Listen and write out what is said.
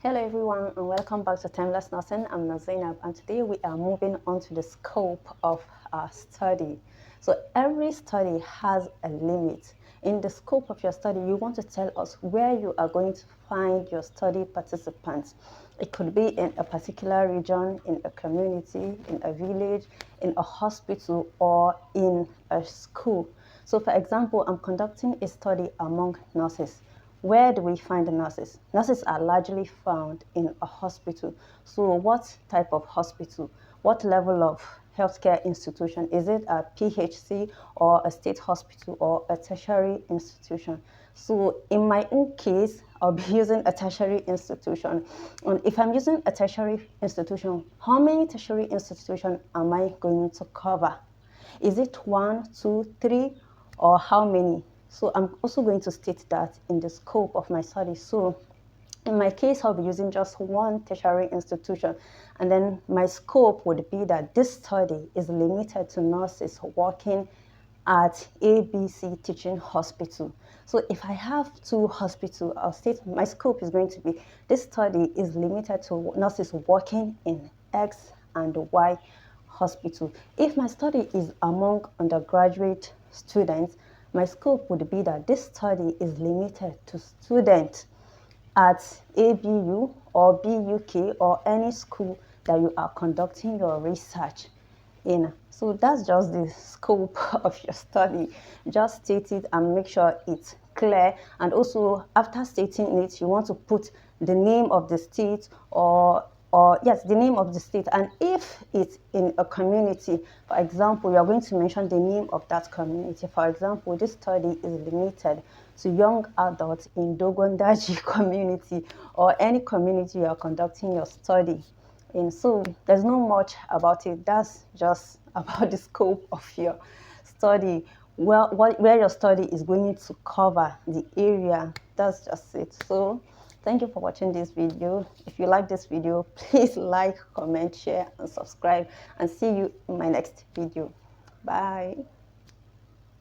Hello everyone and welcome back to Timeless Nursing. I'm Zainab and today we are moving on to the scope of our study. So every study has a limit. In the scope of your study, you want to tell us where you are going to find your study participants. It could be in a particular region, in a community, in a village, in a hospital, or in a school. So for example, I'm conducting a study among nurses. Where do we find the nurses? Nurses are largely found in a hospital. So what type of hospital? What level of healthcare institution? Is it a PHC or a state hospital or a tertiary institution? So in my own case, I'll be using a tertiary institution. And if I'm using a tertiary institution, how many tertiary institutions am I going to cover? Is it 1, 2, 3, or how many? So I'm also going to state that in the scope of my study. So in my case, I'll be using just one tertiary institution. And then my scope would be that this study is limited to nurses working at ABC Teaching Hospital. So if I have two hospitals, I'll state my scope is going to be this study is limited to nurses working in X and Y hospital. If my study is among undergraduate students, my scope would be that this study is limited to students at ABU or BUK or any school that you are conducting your research in. So that's just the scope of your study. Just state it and make sure it's clear. And also after stating it, you want to put the name of the state or yes, the name of the state. And if it's in a community, for example, you're going to mention the name of that community. For example, this study is limited to young adults in Dogondaji community or any community you are conducting your study in. So there's not much about it. That's just about the scope of your study. Well, where your study is going to cover the area. That's just it. So thank you for watching this video. If you like this video, please like, comment, share, and subscribe. And see you in my next video. Bye.